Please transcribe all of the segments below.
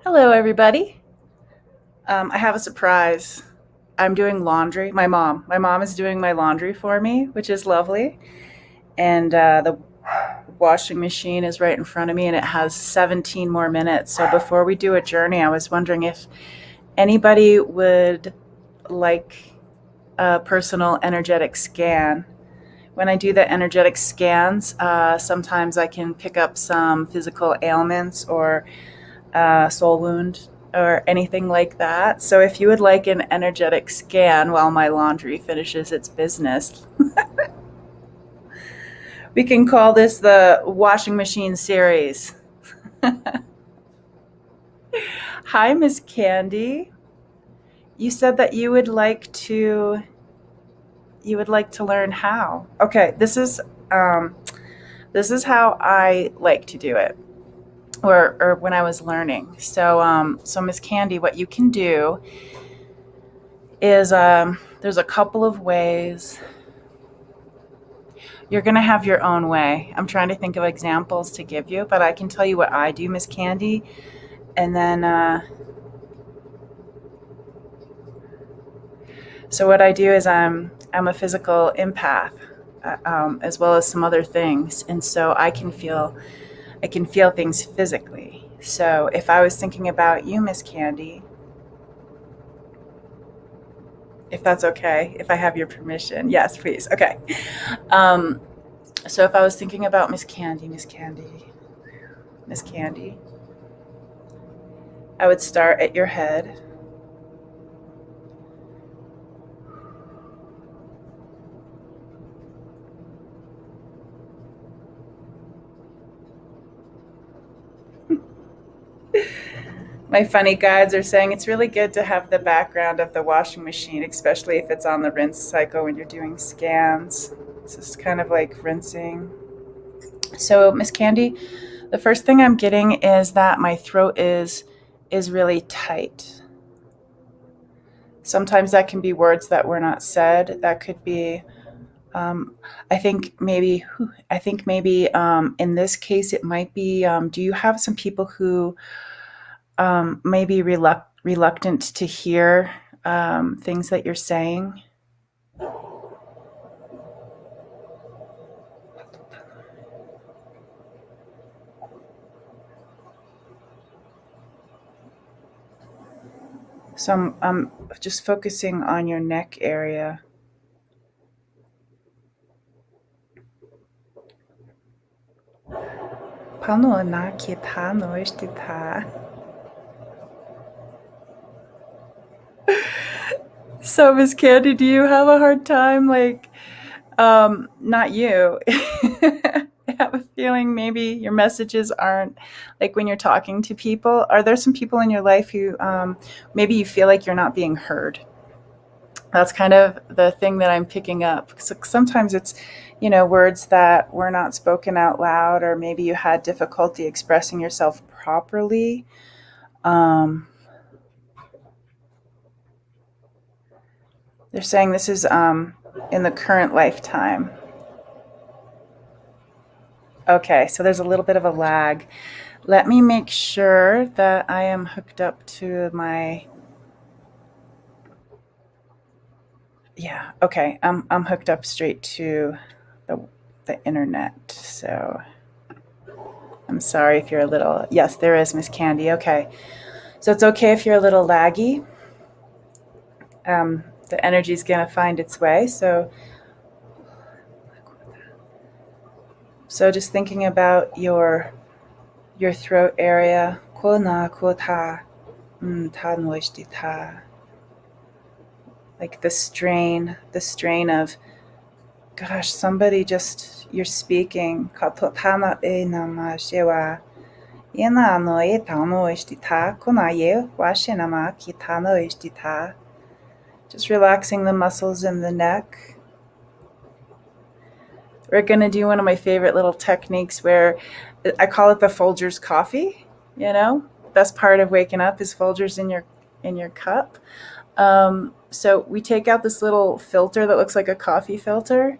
Hello, everybody. I have a surprise. I'm doing laundry. My mom is doing my laundry for me, which is lovely. And the washing machine is right in front of me, and it has 17 more minutes. So before we do a journey, I was wondering if anybody would like a personal energetic scan. When I do the energetic scans, sometimes I can pick up some physical ailments or soul wound or anything like that. So if you would like an energetic scan while my laundry finishes its business, we can call this the washing machine series. Hi, Miss Candy. You said that you would like to learn how. Okay, this is how I like to do it, or when I was learning. So Miss Candy, what you can do is there's a couple of ways. You're going to have your own way. I'm trying to think of examples to give you, but I can tell you what I do, Miss Candy. And then, so what I do is I'm a physical empath, as well as some other things, and so I can feel things physically. So if I was thinking about you, Miss Candy, if that's okay, if I have your permission, yes, please. Okay. Um, so if I was thinking about Miss Candy, Miss Candy, Miss Candy, I would start at your head. My funny guides are saying it's really good to have the background of the washing machine, especially if it's on the rinse cycle when you're doing scans. It's just kind of like rinsing. So, Miss Candy, the first thing I'm getting is that my throat is really tight. Sometimes that can be words that were not said. That could be. Um, I think maybe in this case it might be. Do you have some people who may be reluctant to hear things that you're saying? So I'm just focusing on your neck area. Pano na kita no ishtita. So, Miss Candy, do you have a hard time, like, not you? I have a feeling maybe your messages aren't like when you're talking to people. Are there some people in your life who maybe you feel like you're not being heard? That's kind of the thing that I'm picking up. So sometimes it's, words that were not spoken out loud, or maybe you had difficulty expressing yourself properly. Um, they're saying this is in the current lifetime. Okay, so there's a little bit of a lag. Let me make sure that I am hooked up to my. Yeah, okay. I'm hooked up straight to the the internet. So I'm sorry if you're a little. Yes, there is Miss Candy. Okay, so it's okay if you're a little laggy. The energy is gonna find its way. So just thinking about your throat area. Ko na ko ta, ta noishti ta. Like the strain of, gosh, somebody just, you're speaking. Ka to ta na e na ma shewa. Ina no e ta no ishti ta. Ko na ye wa she na ma ki ta no ishti ta. Just relaxing the muscles in the neck. We're going to do one of my favorite little techniques where I call it the Folgers coffee. You know, best part of waking up is Folgers in your cup. So we take out this little filter that looks like a coffee filter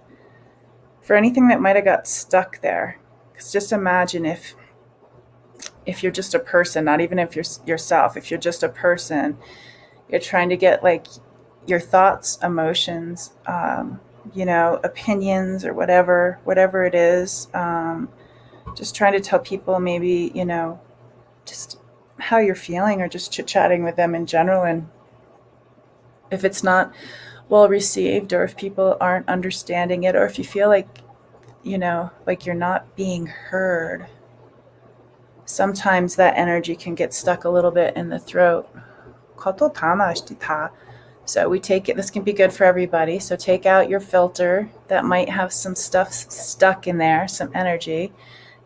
for anything that might have got stuck there. Because just imagine if if you're just a person, not even if you're yourself, if you're just a person, you're trying to get like your thoughts, emotions, opinions or whatever it is. Just trying to tell people maybe, just how you're feeling or just chit chatting with them in general. And if it's not well received or if people aren't understanding it or if you feel like, like you're not being heard, sometimes that energy can get stuck a little bit in the throat. So we take it, this can be good for everybody. So take out your filter that might have some stuff stuck in there, some energy,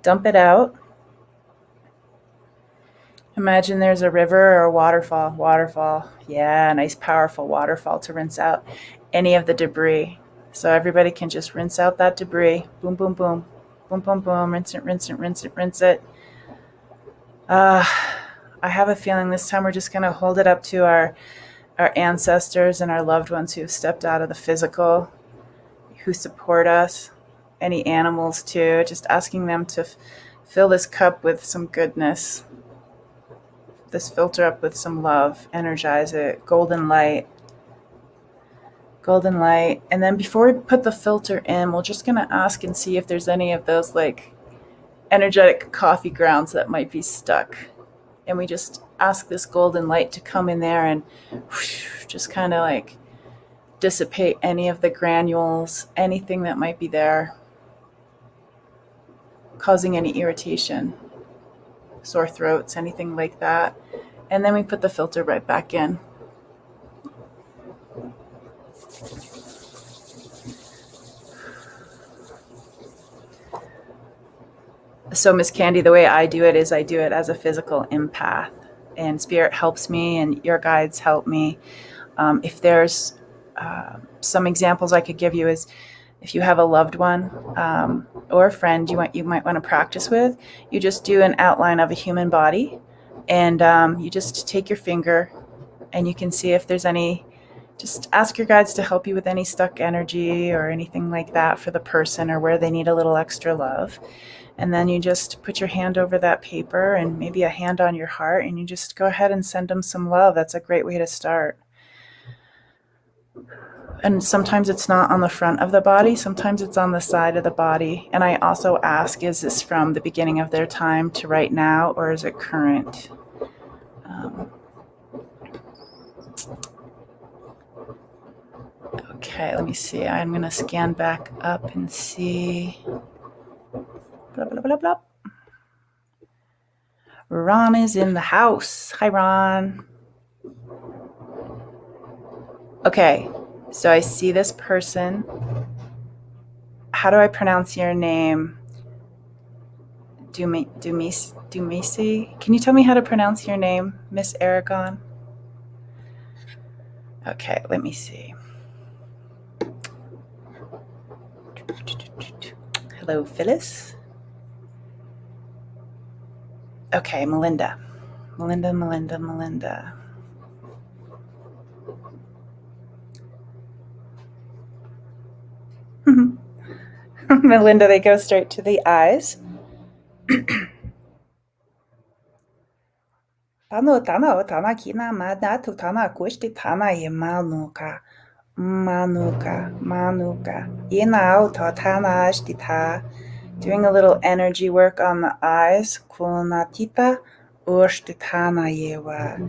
dump it out. Imagine there's a river or a waterfall. Yeah, nice powerful waterfall to rinse out any of the debris. So everybody can just rinse out that debris. Boom, boom, boom. Boom, boom, boom. Rinse it, rinse it, rinse it, rinse it. I have a feeling this time we're just going to hold it up to our ancestors and our loved ones who have stepped out of the physical, who support us, any animals too, just asking them to fill this cup with some goodness, this filter up with some love, energize it, golden light. And then before we put the filter in, we're just going to ask and see if there's any of those like energetic coffee grounds that might be stuck. And we just ask this golden light to come in there and just kind of like dissipate any of the granules, anything that might be there, causing any irritation, sore throats, anything like that. And then we put the filter right back in. So Miss Candy, the way I do it is I do it as a physical empath, and spirit helps me and your guides help me. If there's some examples I could give you is if you have a loved one or a friend you might want to practice with, you just do an outline of a human body, and you just take your finger and you can see if there's any, just ask your guides to help you with any stuck energy or anything like that for the person or where they need a little extra love. And then you just put your hand over that paper and maybe a hand on your heart, and you just go ahead and send them some love. That's a great way to start. And sometimes it's not on the front of the body, sometimes it's on the side of the body. And I also ask, is this from the beginning of their time to right now, or is it current? Okay, let me see. I'm going to scan back up and see. Blah, blah, blah, blah. Ron is in the house. Hi, Ron. Okay, so I see this person. How do I pronounce your name? Dumisi? Can you tell me how to pronounce your name, Miss Aragon? Okay, let me see. Hello, Phyllis. Okay, Melinda. Melinda. Melinda, they go straight to the eyes. Tana kina madatu tana kushti tana ye manuka. Ina auto tana ashtita. Doing a little energy work on the eyes. Kunatita ushtitana yewa.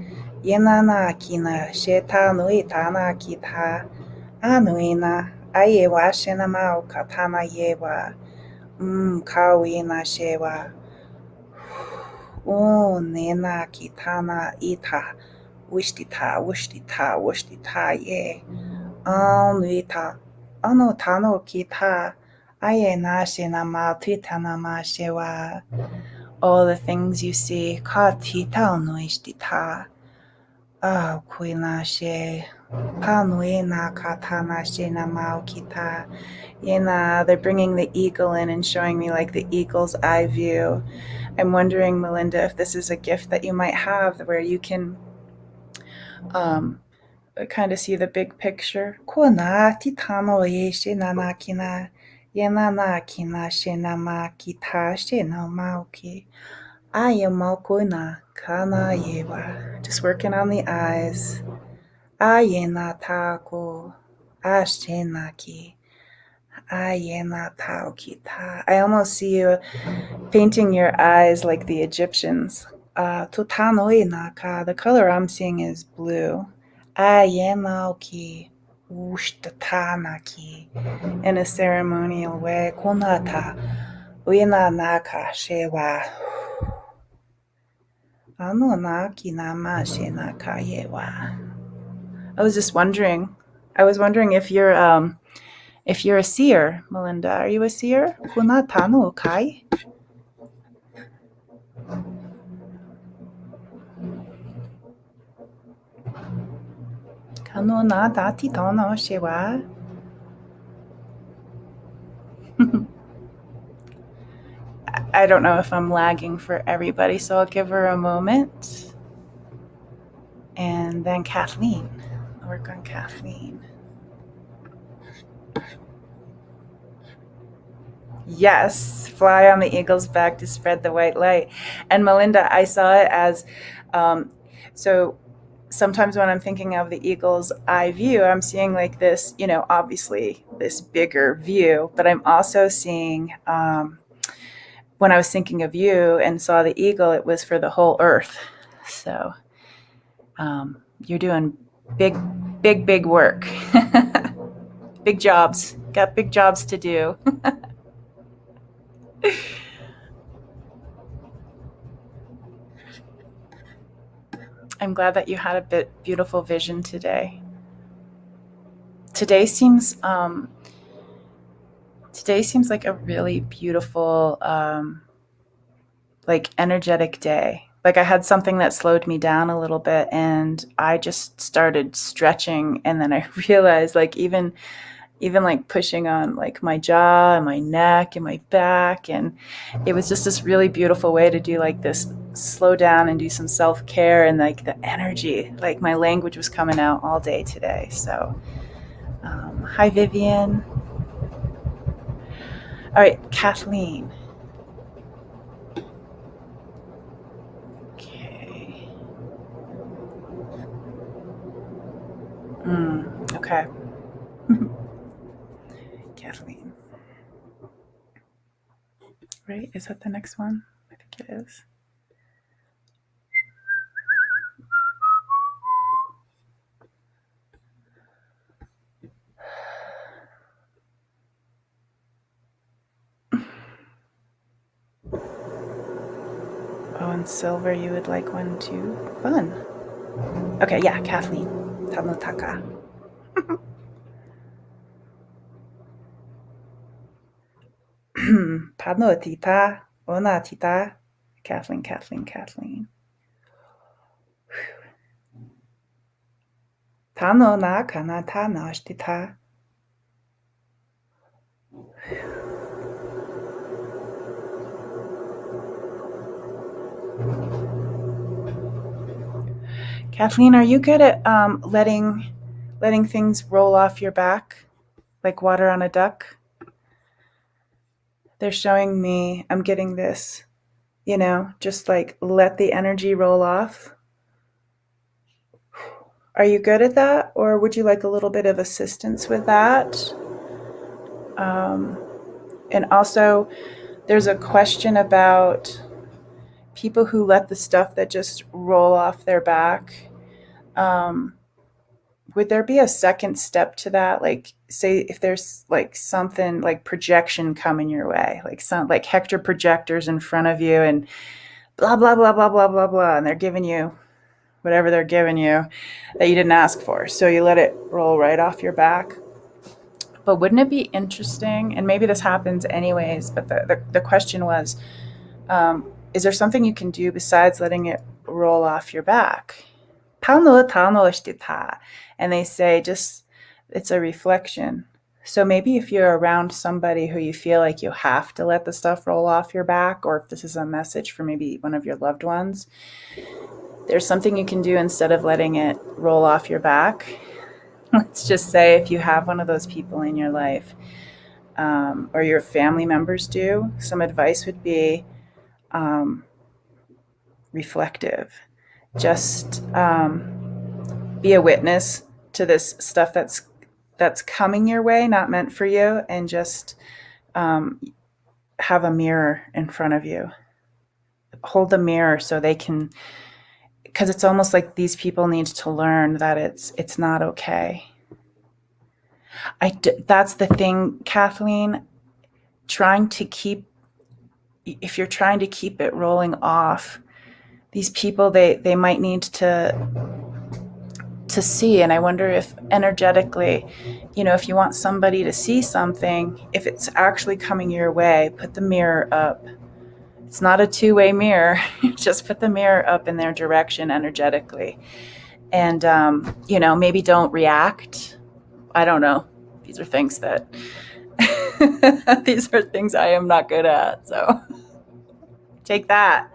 Yenana kina shetanui tana kita. Anuina ayewa shenamau katana yewa. Kawina shewa. Nena kitana ita. Wishtita ye. Anuita. Tano kita. Ayena shenama titana shewa. All the things you see. Katita unuishtita. Kuina she. Panuina katana shenamau kita. They're bringing the eagle in and showing me like the eagle's eye view. I'm wondering, Melinda, if this is a gift that you might have where you can kind of see the big picture. Kuna titano ye shenanakina. Yenanakina shenama kita shenamauki. Ayamalkuna kana yewa. Just working on the eyes. Ayena tako. Ashtenaki. Ayena taokita. I almost see you painting your eyes like the Egyptians. Tutanoinaka. The color I'm seeing is blue. Ayenaoki. Ushtatanaki. In a ceremonial way. Kunata. Uina naka shewa. Ano naki nama she naka yewa. I was just wondering. I was wondering if you're a seer, Melinda. Are you a seer? Kuna tano kai? Kano na dati tono shewa. I don't know if I'm lagging for everybody, so I'll give her a moment. And then Kathleen. I'll work on Kathleen. Yes, fly on the eagle's back to spread the white light. And Melinda, I saw it as so sometimes when I'm thinking of the eagle's eye view, I'm seeing like this, obviously this bigger view, but I'm also seeing when I was thinking of you and saw the eagle, it was for the whole earth. So you're doing big work. Big jobs. Got big jobs to do. I'm glad that you had a beautiful vision today. Today seems like a really beautiful, like energetic day. Like I had something that slowed me down a little bit, and I just started stretching, and then I realized, like even like pushing on like my jaw and my neck and my back, and it was just this really beautiful way to do like this slow down and do some self-care, and like the energy, like my language was coming out all day today. So hi Vivian. All right, Kathleen. Okay. Okay. Kathleen. Right? Is that the next one? I think it is. Oh, and silver, you would like one too? Fun. Okay, yeah, Kathleen. Tanotaka. Panotita. Onatita. Kathleen. Tano na kanata nashtita. Kathleen, are you good at letting things roll off your back like water on a duck? They're showing me, I'm getting this, just like let the energy roll off. Are you good at that, or would you like a little bit of assistance with that? And also, there's a question about people who let the stuff that just roll off their back. Would there be a second step to that? Like, say if there's like something like projection coming your way, like some like Hector projectors in front of you, and blah blah blah blah blah blah blah, and they're giving you whatever they're giving you that you didn't ask for. So you let it roll right off your back. But wouldn't it be interesting? And maybe this happens anyways. But the question was, is there something you can do besides letting it roll off your back? And they say just it's a reflection. So maybe if you're around somebody who you feel like you have to let the stuff roll off your back, or if this is a message for maybe one of your loved ones, there's something you can do instead of letting it roll off your back. Let's just say if you have one of those people in your life, or your family members do, some advice would be reflective. Just be a witness to this stuff that's coming your way, not meant for you, and just um, have a mirror in front of you. Hold the mirror so they can, because it's almost like these people need to learn that it's not okay. That's the thing, Kathleen. Trying to keep, if you're trying to keep it rolling off, these people they might need to see. And I wonder if energetically, if you want somebody to see something, if it's actually coming your way, put the mirror up. It's not a two-way mirror. Just put the mirror up in their direction energetically. And, maybe don't react. I don't know. These are things that, these are things I am not good at. So take that.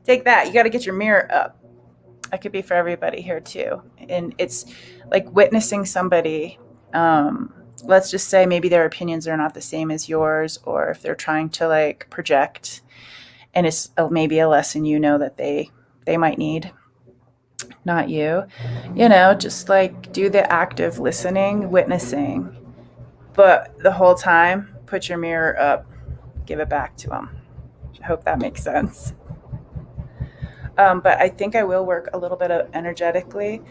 You got to get your mirror up. That could be for everybody here too. And it's like witnessing somebody. Let's just say maybe their opinions are not the same as yours, or if they're trying to like project, and it's maybe a lesson that they might need, not you. Just like do the active listening, witnessing, but the whole time put your mirror up, give it back to them. I hope that makes sense. But I think I will work a little bit of energetically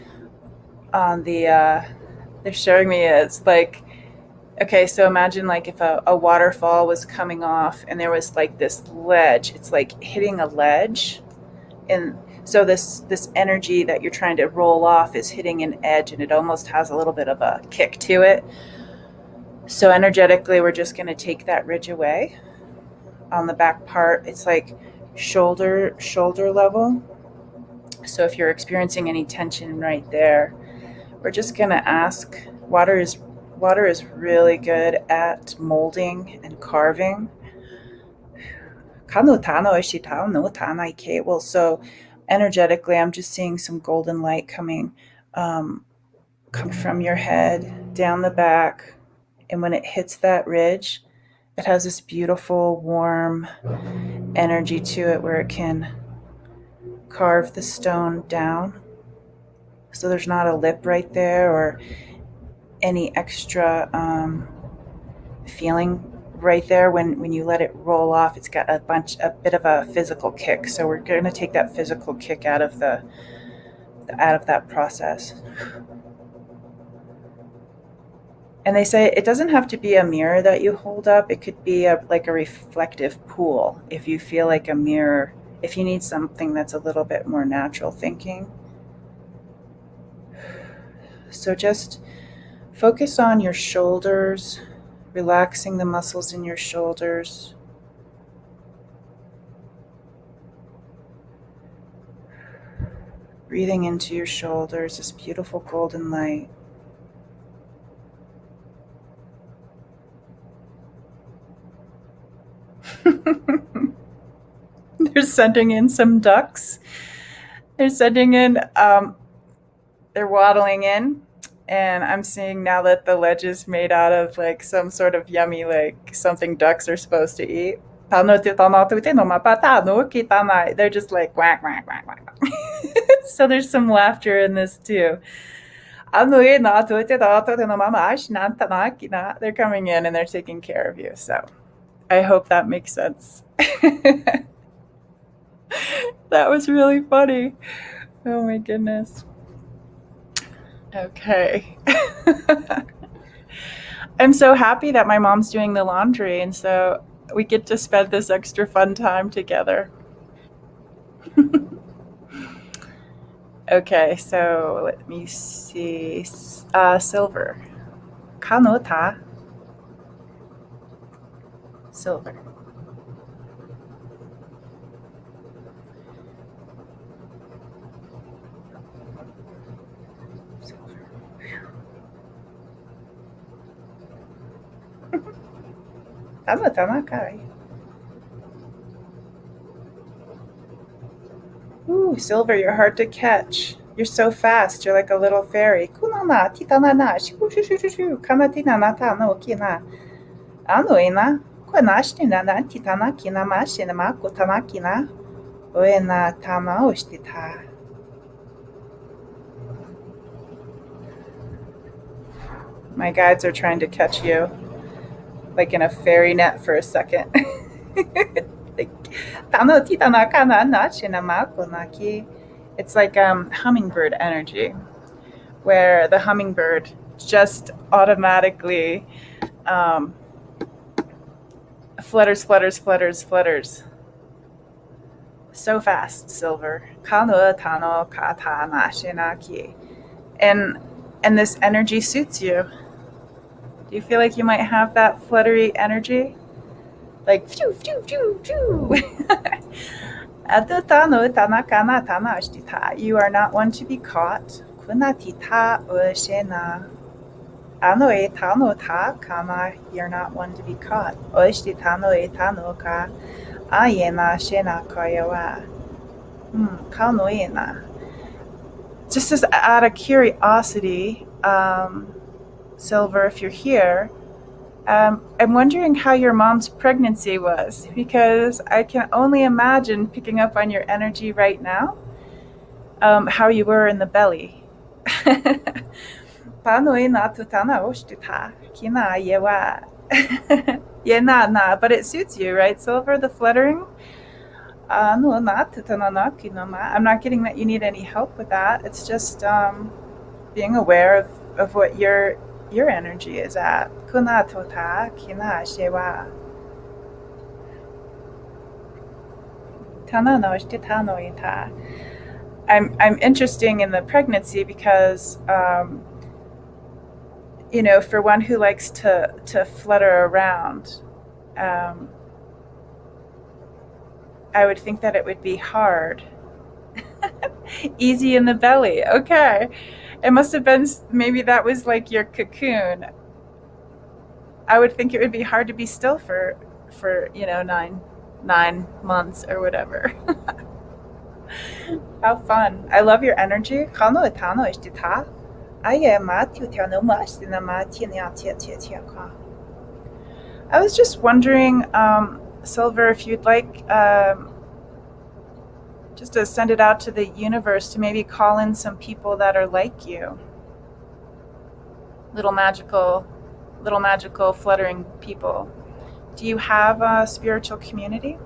on the, they're showing me it's like, okay, so imagine like if a waterfall was coming off and there was like this ledge, it's like hitting a ledge. And so this energy that you're trying to roll off is hitting an edge, and it almost has a little bit of a kick to it. So energetically, we're just going to take that ridge away. On the back part, it's like shoulder level. So if you're experiencing any tension right there, we're just going to ask. Water is really good at molding and carving. Well, so energetically, I'm just seeing some golden light come from your head down the back, and when it hits that ridge, it has this beautiful warm energy to it where it can carve the stone down. So there's not a lip right there or any extra feeling right there. When you let it roll off, it's got a bit of a physical kick. So we're going to take that physical kick out of that process. And they say it doesn't have to be a mirror that you hold up. It could be like a reflective pool. If you feel like a mirror, if you need something that's a little bit more natural thinking. So just focus on your shoulders, relaxing the muscles in your shoulders. Breathing into your shoulders, this beautiful golden light. They're sending in some ducks. They're sending in, they're waddling in. And I'm seeing now that the ledge is made out of like some sort of yummy, like something ducks are supposed to eat. They're just like quack, quack, quack, quack. So there's some laughter in this too. They're coming in and they're taking care of you. So I hope that makes sense. That was really funny. Oh my goodness. Okay. I'm so happy that my mom's doing the laundry, and so we get to spend this extra fun time together. Okay, so let me see. Silver. Kanota. Silver. Ooh, Silver, you're hard to catch. You're so fast. You're like a little fairy. Kunana, titanana, shiku shushu shushu, kanatina nata no kina. Anuina, quanashtina, titana kina mashina, kutana kina. Oena tana oshtita. My guides are trying to catch you, like in a fairy net for a second. Like, tano titana kana na shinamako naki. It's like hummingbird energy, where the hummingbird just automatically flutters, flutters, flutters, flutters. So fast, Silver. Kano tano kata na shinaki. And this energy suits you. Do you feel like you might have that fluttery energy? Like phew, phew, phew, phew. You are not one to be caught. You're not one to be caught. Just as out of curiosity, Silver, if you're here, I'm wondering how your mom's pregnancy was, because I can only imagine picking up on your energy right now, how you were in the belly. But it suits you, right, Silver, the fluttering? I'm not getting that you need any help with that. It's just being aware of what your energy is at. I'm interesting in the pregnancy because for one who likes to flutter around, I would think that it would be hard. Easy in the belly. Okay. It must have been, maybe that was like your cocoon. I would think it would be hard to be still for 9 months or whatever. How fun. I love your energy. I was just wondering, Silver, if you'd like just to send it out to the universe to maybe call in some people that are like you. Little magical fluttering people. Do you have a spiritual community?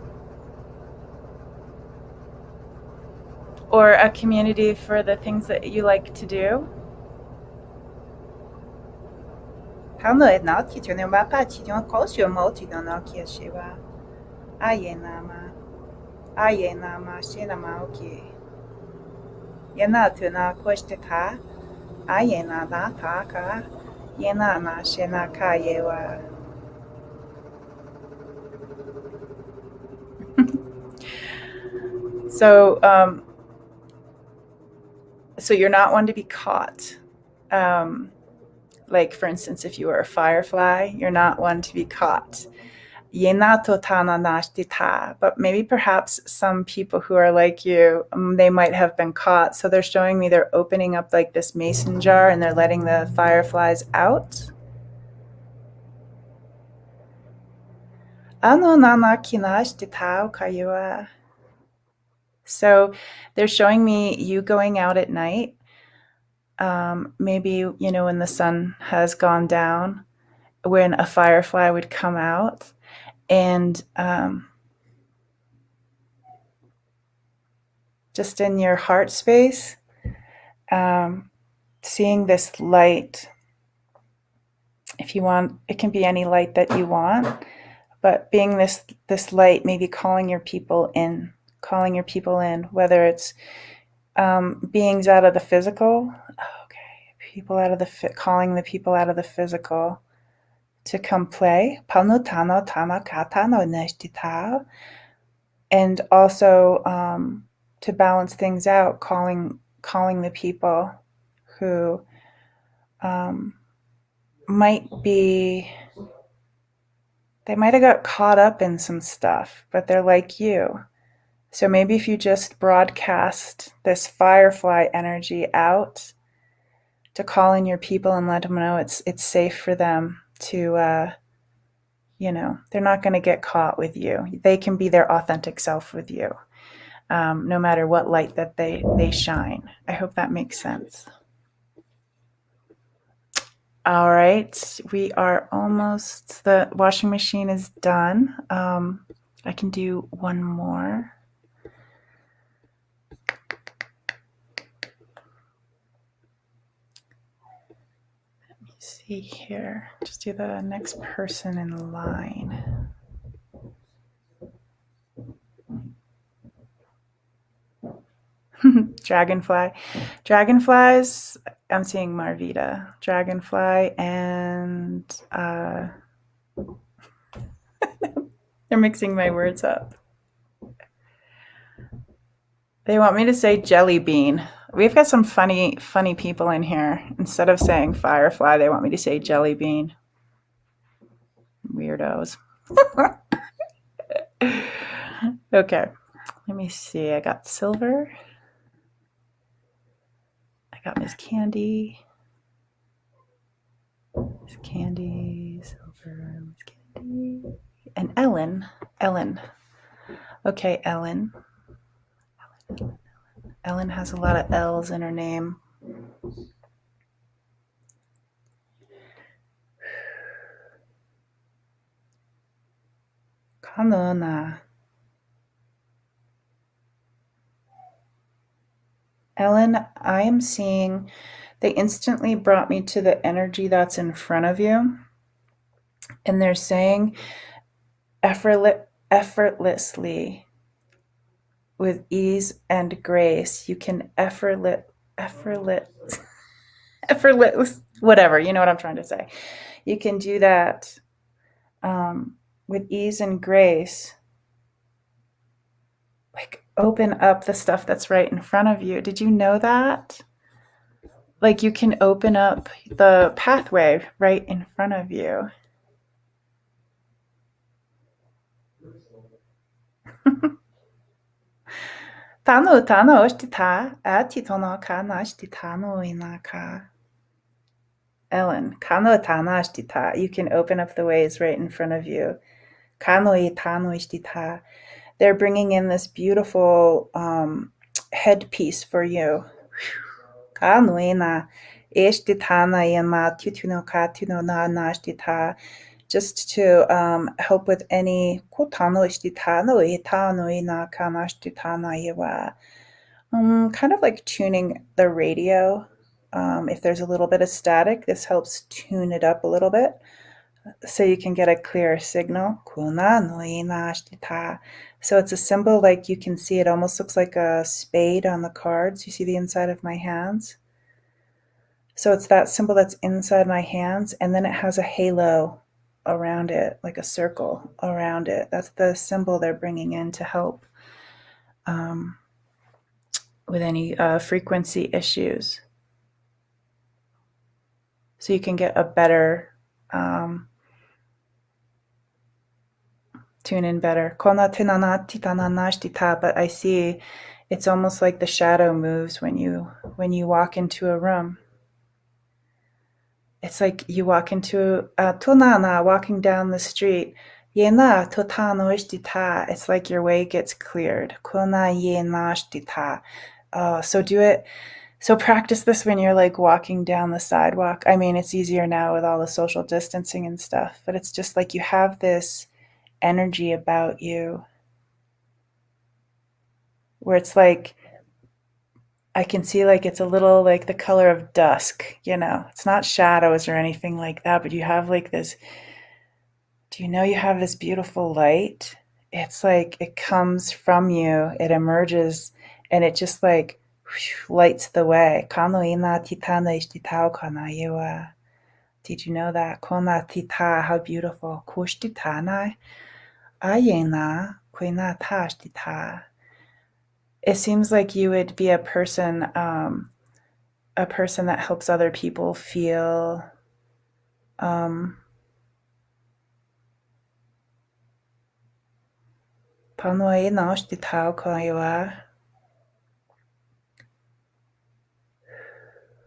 Or a community for the things that you like to do? So you're not one to be caught. Like, for instance, if you were a firefly, you're not one to be caught. But maybe perhaps some people who are like you, they might have been caught. So they're showing me they're opening up like this mason jar and they're letting the fireflies out. So they're showing me you going out at night. Maybe, when the sun has gone down, when a firefly would come out, and just in your heart space, seeing this light. If you want, it can be any light that you want, but being this light, maybe calling your people in, whether it's beings out of the physical. Calling the people out of the physical to come play. And also to balance things out, calling the people who they might have got caught up in some stuff, but they're like you. So maybe if you just broadcast this firefly energy out to call in your people and let them know it's safe for them to, they're not going to get caught with you. They can be their authentic self with you. no matter what light that they shine. I hope that makes sense. All right, we are almost, the washing machine is done. I can do one more. Let me see here. Just do the next person in line. Dragonfly. Dragonflies, I'm seeing Marvita. Dragonfly and they're mixing my words up. They want me to say jelly bean. We've got some funny people in here. Instead of saying firefly, they want me to say jelly bean. Weirdos. Okay, let me see. I got Silver. I got Miss Candy. Miss Candy, Silver, Miss Candy. And Ellen. Ellen. Okay, Ellen. Ellen has a lot of L's in her name. Kanona. Ellen, I am seeing they instantly brought me to the energy that's in front of you. And they're saying effortlessly, with ease and grace, you can effortless, whatever, you know what I'm trying to say. You can do that with ease and grace. Like, open up the stuff that's right in front of you. Did you know that? Like, you can open up the pathway right in front of you. Tano oshtita atitono kana ashtitano inaka. Ellen, kano tana ashtita. You can open up the ways right in front of you. Kano itano ishtita. They're bringing in this beautiful headpiece for you. Kano ina ishtitana yama tutuno katuno na nashtita. Just to help with any kind of like tuning the radio. If there's a little bit of static, this helps tune it up a little bit so you can get a clearer signal. So it's a symbol, like you can see it almost looks like a spade on the cards. You see the inside of my hands? So it's that symbol that's inside my hands, and then it has a halo around it, like a circle around it. That's the symbol they're bringing in to help with any frequency issues. So you can get a better, tune in better. But I see it's almost like the shadow moves when you walk into a room. It's like you walk into walking down the street. It's like your way gets cleared. So do it. So practice this when you're like walking down the sidewalk. I mean, it's easier now with all the social distancing and stuff, but it's just like you have this energy about you where it's like, I can see like it's a little like the color of dusk, It's not shadows or anything like that, but you have like this, do you know you have this beautiful light? It's like it comes from you, it emerges, and it just like lights the way. Did you know that? How beautiful. It seems like you would be a person that helps other people feel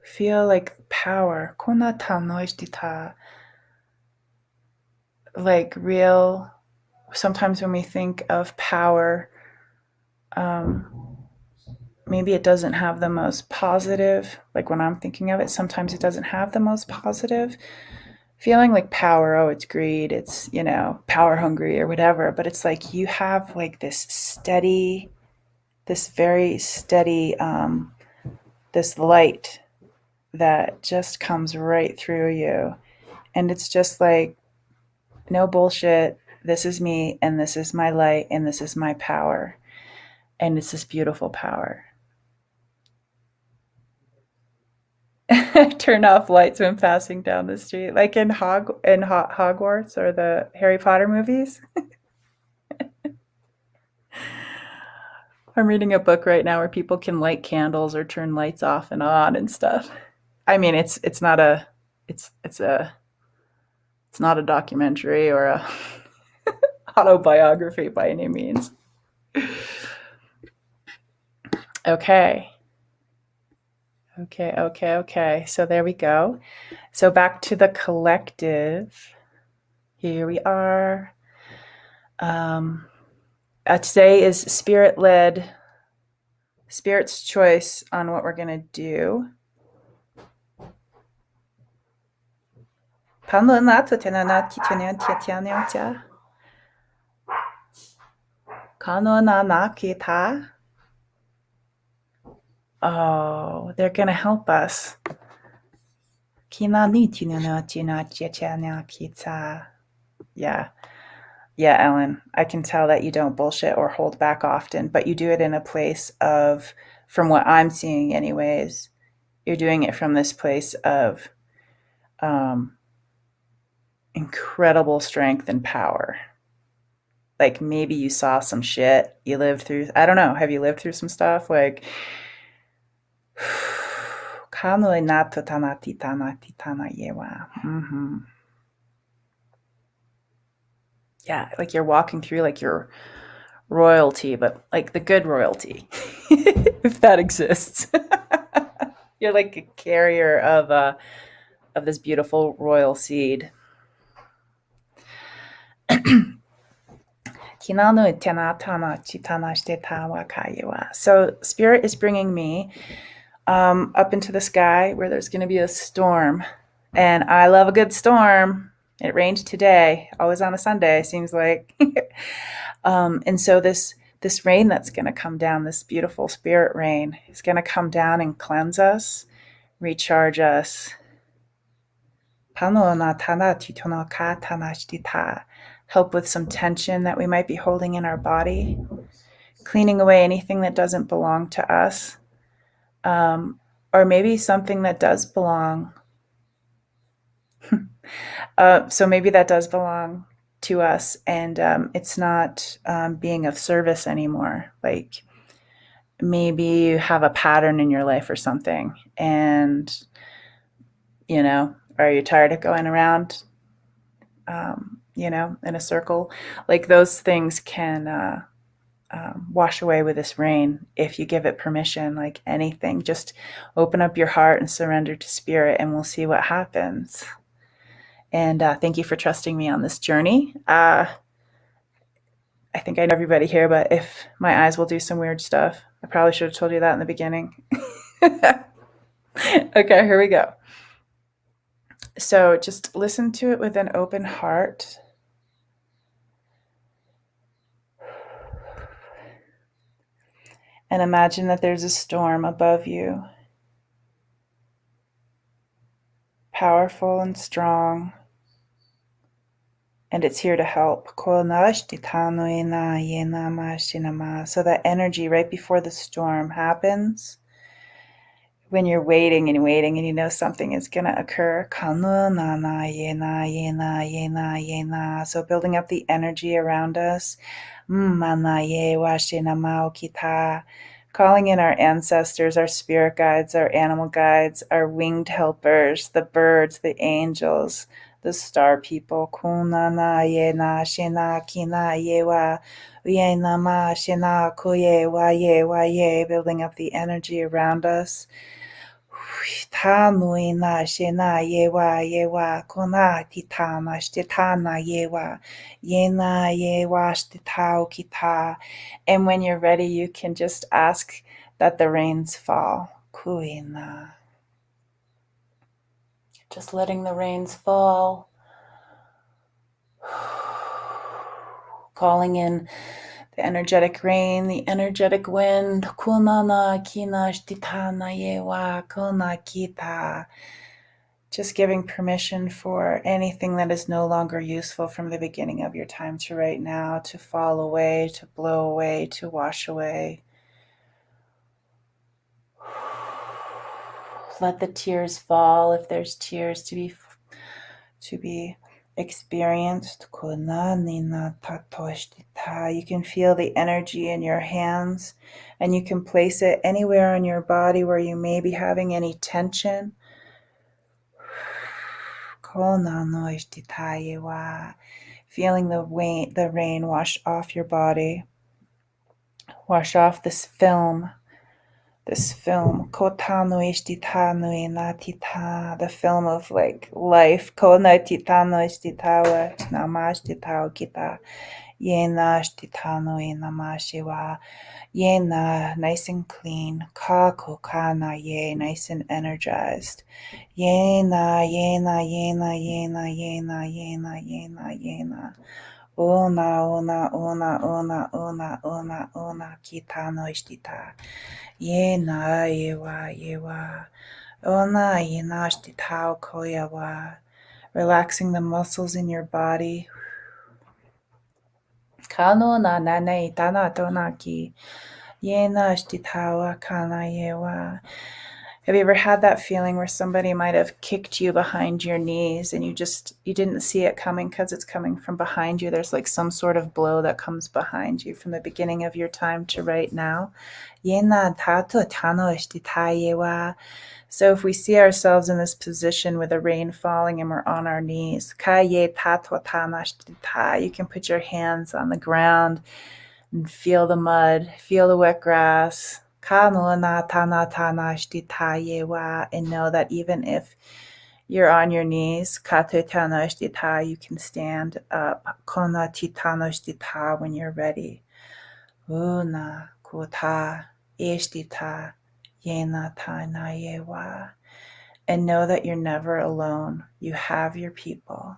feel like power. Like real, sometimes when we think of power, maybe it doesn't have the most positive, like when I'm thinking of it, sometimes it doesn't have the most positive feeling, like power. Oh, it's greed, it's, power hungry or whatever. But it's like you have like this very steady, this light that just comes right through you. And it's just like, no bullshit. This is me, and this is my light, and this is my power. And it's this beautiful power. Turn off lights when passing down the street, like in Hogwarts or the Harry Potter movies. I'm reading a book right now where people can light candles or turn lights off and on and stuff. I mean, it's it's not a documentary or a autobiography by any means. Okay. Okay. So there we go. So back to the collective. Here we are. Today is spirit led, spirit's choice on what we're going to do. Oh, they're going to help us. Yeah. Yeah, Ellen, I can tell that you don't bullshit or hold back often, but you do it in a place of, from what I'm seeing anyways, you're doing it from this place of incredible strength and power. Like maybe you saw some shit, you lived through, I don't know, have you lived through some stuff? Like, mm-hmm. Yeah, like you're walking through like your royalty, but like the good royalty, if that exists. You're like a carrier of this beautiful royal seed. So spirit is bringing me up into the sky where there's going to be a storm, and I love a good storm. It rained today, always on a Sunday, seems like. And so this rain that's going to come down, this beautiful spirit rain, is going to come down and cleanse us, recharge us. Help with some tension that we might be holding in our body, cleaning away anything that doesn't belong to us, or maybe something that does belong. So maybe that does belong to us, and it's not being of service anymore. Like maybe you have a pattern in your life or something, and are you tired of going around in a circle? Like those things can wash away with this rain if you give it permission. Like anything, just open up your heart and surrender to spirit, and we'll see what happens. And thank you for trusting me on this journey. I think I know everybody here, but if my eyes will do some weird stuff, I probably should have told you that in the beginning. Okay, here we go. So just listen to it with an open heart. And imagine that there's a storm above you, powerful and strong, and it's here to help. So that energy right before the storm happens, when you're waiting and you know something is going to occur. So building up the energy around us. Calling in our ancestors, our spirit guides, our animal guides, our winged helpers, the birds, the angels, the star people. Building up the energy around us. Tamuina shena yewa kona titama shtitana yena yewa shtitao kita. And when you're ready, you can just ask that the rains fall. Kuina. Just letting the rains fall. Calling in the energetic rain, the energetic wind. Kunana kina shtitana yewa kona kita. Just giving permission for anything that is no longer useful from the beginning of your time to right now to fall away, to blow away, to wash away. Let the tears fall if there's tears to be experienced. You can feel the energy in your hands, and you can place it anywhere on your body where you may be having any tension. Feeling the rain wash off your body, wash off this film, the film of like life. Yena, nice and clean. Ka kokana ye, nice and energized. Yena. Una, kitano ishtita. Yena, yewa. Ona, yena, ishtitao koyawa. Relaxing the muscles in your body. Kano na nane itana tonaki. Yena ishtitawa kana yewa. Have you ever had that feeling where somebody might have kicked you behind your knees and you didn't see it coming because it's coming from behind you? There's like some sort of blow that comes behind you from the beginning of your time to right now. So if we see ourselves in this position with the rain falling and we're on our knees, you can put your hands on the ground and feel the mud, feel the wet grass. And know that even if you're on your knees, you can stand up when you're ready. Una kuta ishtita yena yewa. And know that you're never alone. You have your people.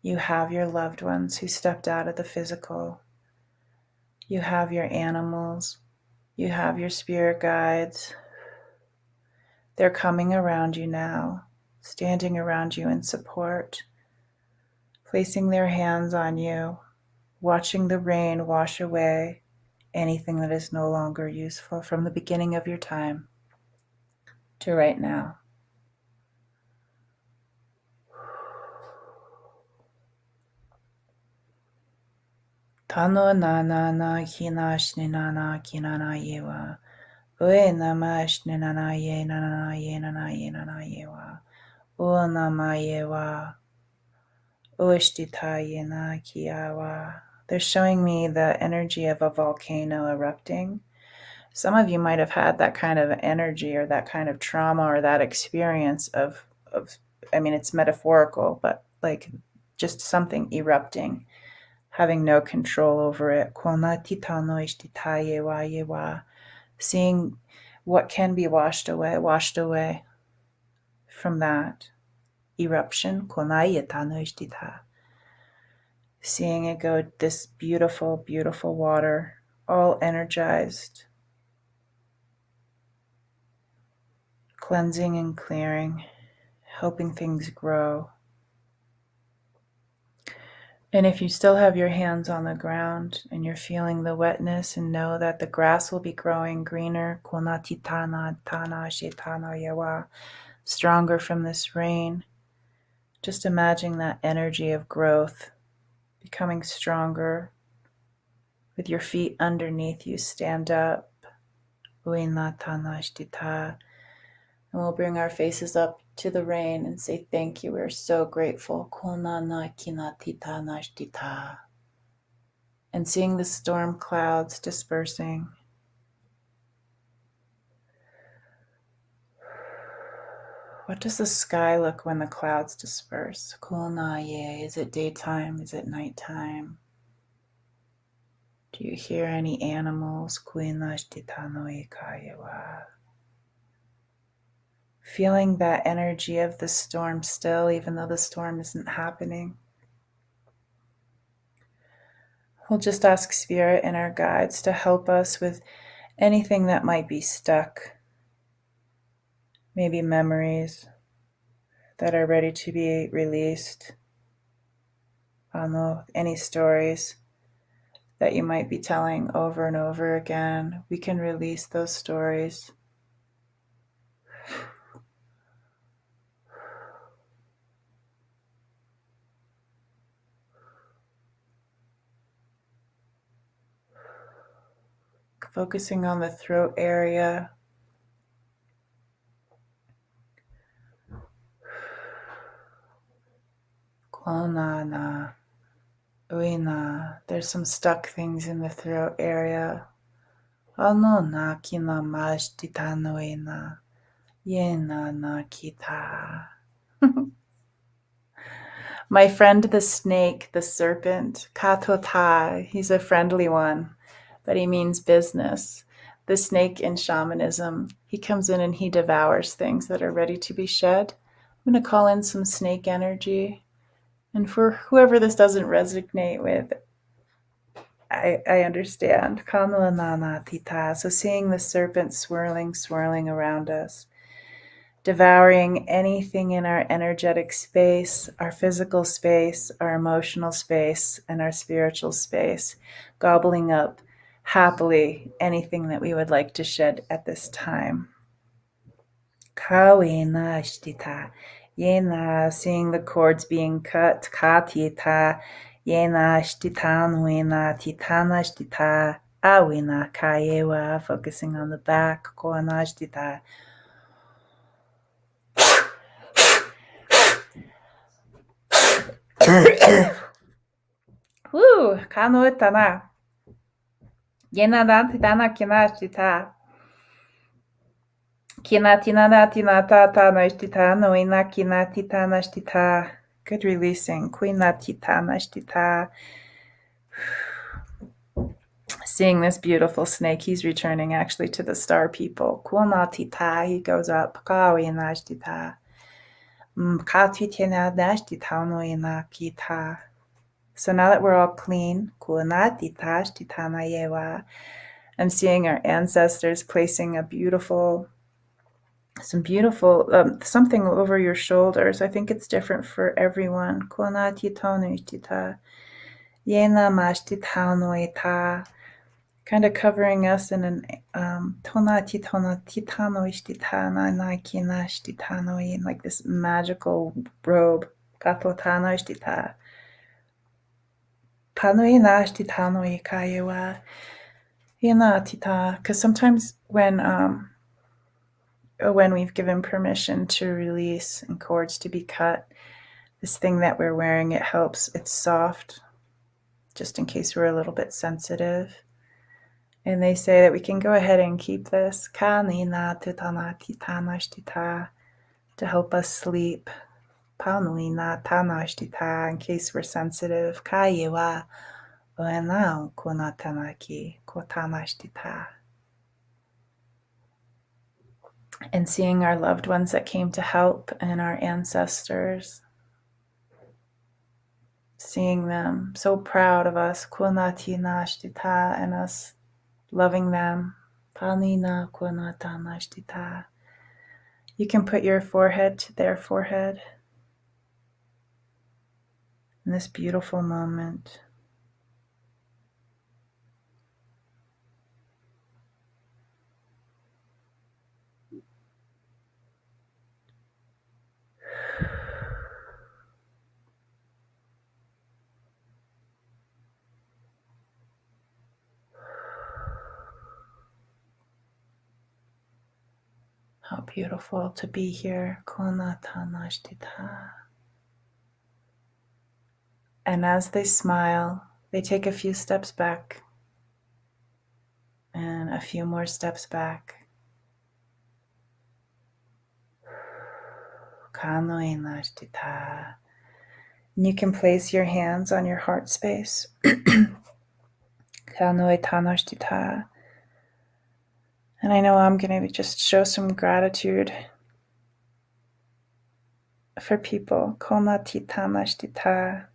You have your loved ones who stepped out of the physical. You have your animals. You have your spirit guides. They're coming around you now, standing around you in support, placing their hands on you, watching the rain wash away anything that is no longer useful from the beginning of your time to right now. Tano na kinashni na kinana yewa. Ue namashni na ye na ye na ye na yewa. O nama yewa. Uishtita yena kiawa. They're showing me the energy of a volcano erupting. Some of you might have had that kind of energy or that kind of trauma or that experience of I mean, it's metaphorical, but like just something erupting, having no control over it. Seeing what can be washed away from that eruption. Seeing it go, this beautiful, beautiful water, all energized, cleansing and clearing, helping things grow. And if you still have your hands on the ground and you're feeling the wetness, and know that the grass will be growing greener, stronger from this rain. Just imagine that energy of growth becoming stronger. With your feet underneath you, stand up. And we'll bring our faces up to the rain and say thank you. We're so grateful. And seeing the storm clouds dispersing. What does the sky look when the clouds disperse? Kulnaye. Is it daytime? Is it nighttime? Do you hear any animals? Feeling that energy of the storm still, even though the storm isn't happening. We'll just ask Spirit and our guides to help us with anything that might be stuck. Maybe memories that are ready to be released. I don't know, any stories that you might be telling over and over again. We can release those stories. Focusing on the throat area. Kwanana, uina. There's some stuck things in the throat area. Ano na kina mashtitano ina. Yena na kita. My friend the snake, the serpent, katota, he's a friendly one, but he means business. The snake in shamanism, he comes in and he devours things that are ready to be shed. I'm going to call in some snake energy. And for whoever this doesn't resonate with, I understand. So seeing the serpent swirling around us, devouring anything in our energetic space, our physical space, our emotional space, and our spiritual space, gobbling up happily anything that we would like to shed at this time. Kawina ashtita. Yena, seeing the cords being cut. Katita. Yena ashtitanwina. Titana ashtita. Awina kayewa. Focusing on the back. Koana ashtita. Woo! Kanuitana. Yena titana kina ashtita. Kina tinana tinata tanashtita noina kina titanashtita. Good releasing. Quina titanashtita. Seeing this beautiful snake, he's returning actually to the star people. Kuna tita, he goes up. Kawinashtita. Katitina nashtita noina kita. So now that we're all clean, kuna tita shtitana yewa. I'm seeing our ancestors placing something over your shoulders. I think it's different for everyone. Kind of covering us in an like this magical robe. Because sometimes when we've given permission to release and cords to be cut, this thing that we're wearing, it helps. It's soft, just in case we're a little bit sensitive. And they say that we can go ahead and keep this to help us sleep. In case we're sensitive. And seeing our loved ones that came to help and our ancestors, seeing them so proud of us, and us loving them. You can put your forehead to their forehead in this beautiful moment. How beautiful to be here. And as they smile, they take a few steps back and a few more steps back. Kanoi nashtita. And you can place your hands on your heart space. Kanoi tanashtita. And I know I'm going to just show some gratitude for people. Konati tanashtita.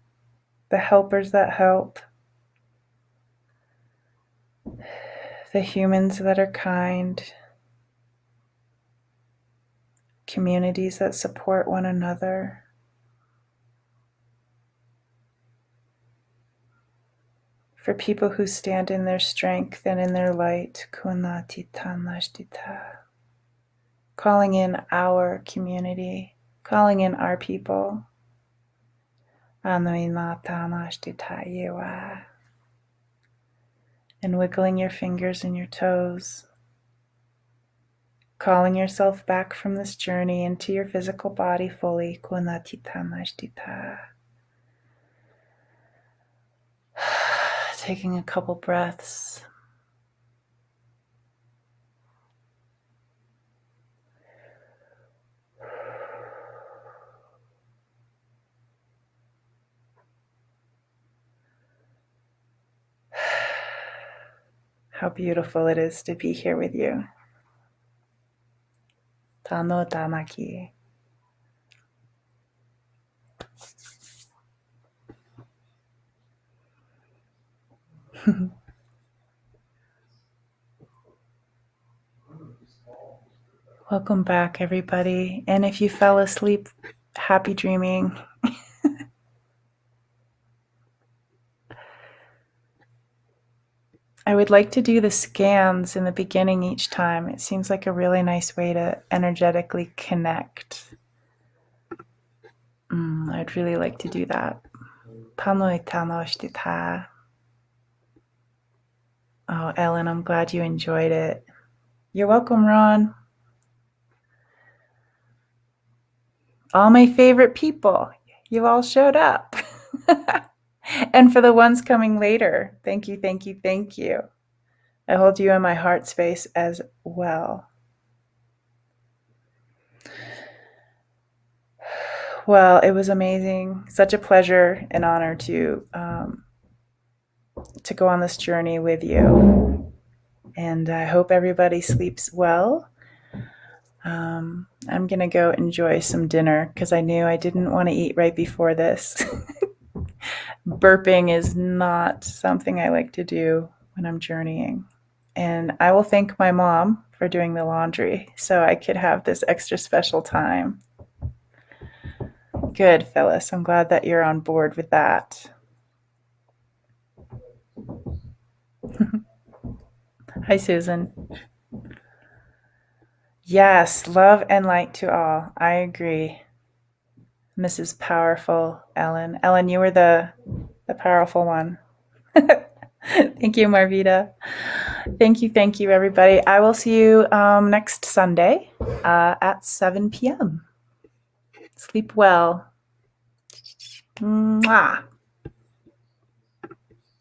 The helpers that help. The humans that are kind. Communities that support one another. For people who stand in their strength and in their light. Kunati tanashtita. Calling in our community. Calling in our people. Anuina tanashtita yewa. And wiggling your fingers and your toes. Calling yourself back from this journey into your physical body fully. Kunati tanashtita. Taking a couple breaths. How beautiful it is to be here with you. Tano tamaki. Welcome back, everybody. And if you fell asleep, happy dreaming. I would like to do the scans in the beginning each time. It seems like a really nice way to energetically connect. I'd really like to do that. Tanoi tanoshtita. Oh, Ellen, I'm glad you enjoyed it. You're welcome, Ron. All my favorite people. You all showed up. And for the ones coming later, thank you, thank you, thank you. I hold you in my heart space as well. Well, it was amazing. Such a pleasure and honor to go on this journey with you. And I hope everybody sleeps well. I'm going to go enjoy some dinner because I knew I didn't want to eat right before this. Burping is not something I like to do when I'm journeying. And I will thank my mom for doing the laundry so I could have this extra special time. Good, Phyllis. I'm glad that you're on board with that. Hi, Susan. Yes, love and light to all. I agree. Mrs. Powerful, Ellen. Ellen, you were the powerful one. Thank you, Marvita. Thank you, everybody. I will see you next Sunday at 7 p.m. Sleep well. Mwah.